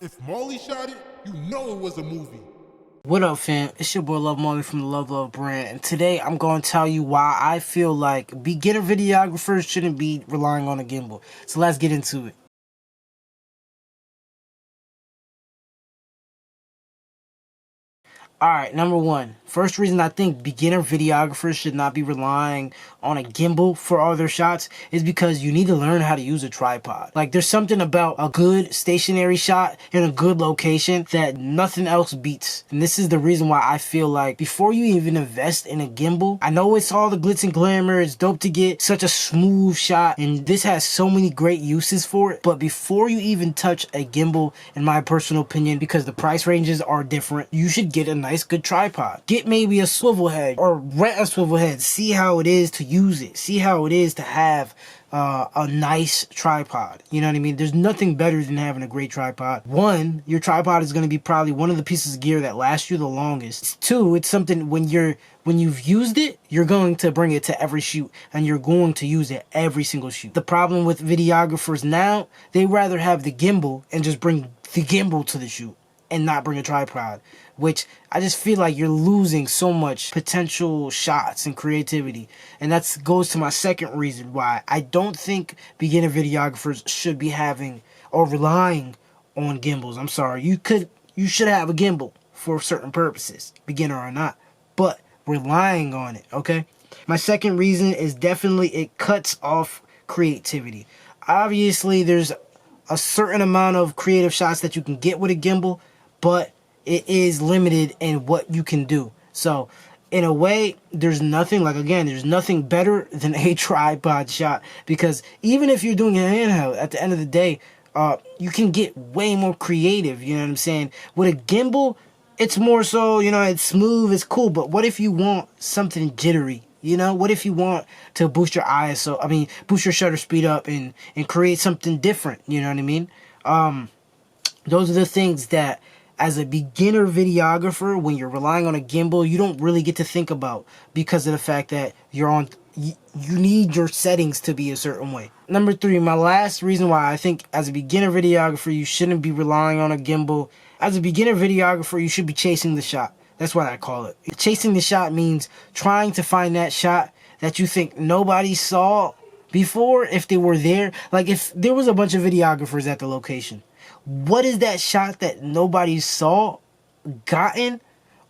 If Marley shot it, you know it was a movie. What up, fam? It's your boy Love Marley from the Love brand, and today I'm going to tell you why I feel like beginner videographers shouldn't be relying on a gimbal. So let's get into it. Alright, number one. First reason I think beginner videographers should not be relying on a gimbal for all their shots is because you need to learn how to use a tripod. Like, there's something about a good stationary shot in a good location that nothing else beats. And this is the reason why I feel like before you even invest in a gimbal, I know it's all the glitz and glamour, it's dope to get such a smooth shot, and this has so many great uses for it, but before you even touch a gimbal, in my personal opinion, because the price ranges are different, you should get a nice good tripod. Get maybe a swivel head or rent a swivel head. See how it is to use it. See how it is to have a nice tripod. You know what I mean? There's nothing better than having a great tripod. One, your tripod is going to be probably one of the pieces of gear that lasts you the longest. Two, it's something when you've used it, you're going to bring it to every shoot and you're going to use it every single shoot. The problem with videographers now, they rather have the gimbal and just bring the gimbal to the shoot and not bring a tripod, which I just feel like you're losing so much potential shots and creativity. And that goes to my second reason why I don't think beginner videographers should be having or relying on gimbals. I'm sorry, you should have a gimbal for certain purposes, beginner or not, but relying on it, okay? My second reason is definitely it cuts off creativity. Obviously, there's a certain amount of creative shots that you can get with a gimbal, but it is limited in what you can do. So in a way, there's nothing better than a tripod shot, because even if you're doing a handheld, at the end of the day, you can get way more creative. You know what I'm saying? With a gimbal, it's more so, it's smooth, it's cool, but what if you want something jittery? What if you want to boost your ISO, boost your shutter speed up and create something different, you know what I mean? Those are the things that, as a beginner videographer, when you're relying on a gimbal, you don't really get to think about, because of the fact that you need your settings to be a certain way. Number three, my last reason why I think as a beginner videographer, you shouldn't be relying on a gimbal. As a beginner videographer, you should be chasing the shot. That's what I call it. Chasing the shot means trying to find that shot that you think nobody saw before if they were there. Like, if there was a bunch of videographers at the location, what is that shot that nobody saw gotten?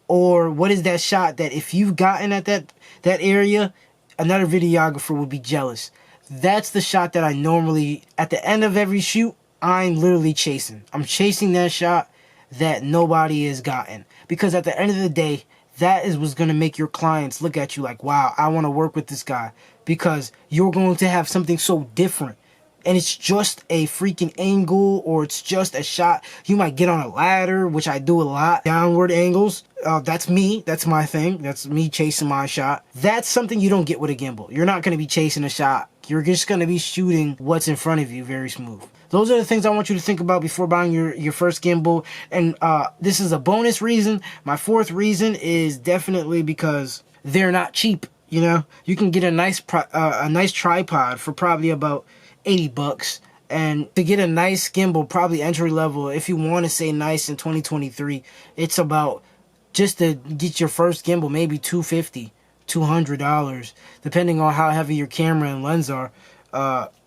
Or what is that shot that if you've gotten at that area, another videographer would be jealous? That's the shot that I normally, at the end of every shoot, I'm literally chasing. I'm chasing that shot that nobody has gotten. Because at the end of the day, that is what's going to make your clients look at you like, wow, I want to work with this guy. Because you're going to have something so different. And it's just a freaking angle, or it's just a shot. You might get on a ladder, which I do a lot. Downward angles. That's me. That's my thing. That's me chasing my shot. That's something you don't get with a gimbal. You're not going to be chasing a shot. You're just going to be shooting what's in front of you very smooth. Those are the things I want you to think about before buying your first gimbal. And this is a bonus reason. My fourth reason is definitely because they're not cheap. You can get a nice tripod for probably about $80, and to get a nice gimbal, probably entry level, if you want to say nice in 2023, it's about, just to get your first gimbal, maybe $250, $200, depending on how heavy your camera and lens are.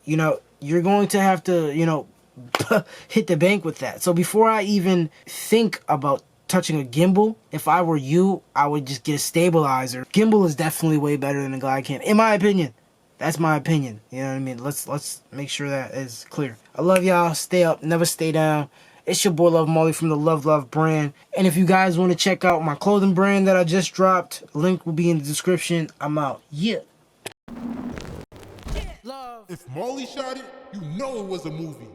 You're going to have to, hit the bank with that. So before I even think about touching a gimbal, if I were you, I would just get a stabilizer. Gimbal is definitely way better than a glide cam, in my opinion. That's my opinion. You know what I mean? Let's make sure that is clear. I love y'all. Stay up. Never stay down. It's your boy Love Marley from the Love brand. And if you guys want to check out my clothing brand that I just dropped, link will be in the description. I'm out. Yeah. If Marley shot it, you know it was a movie.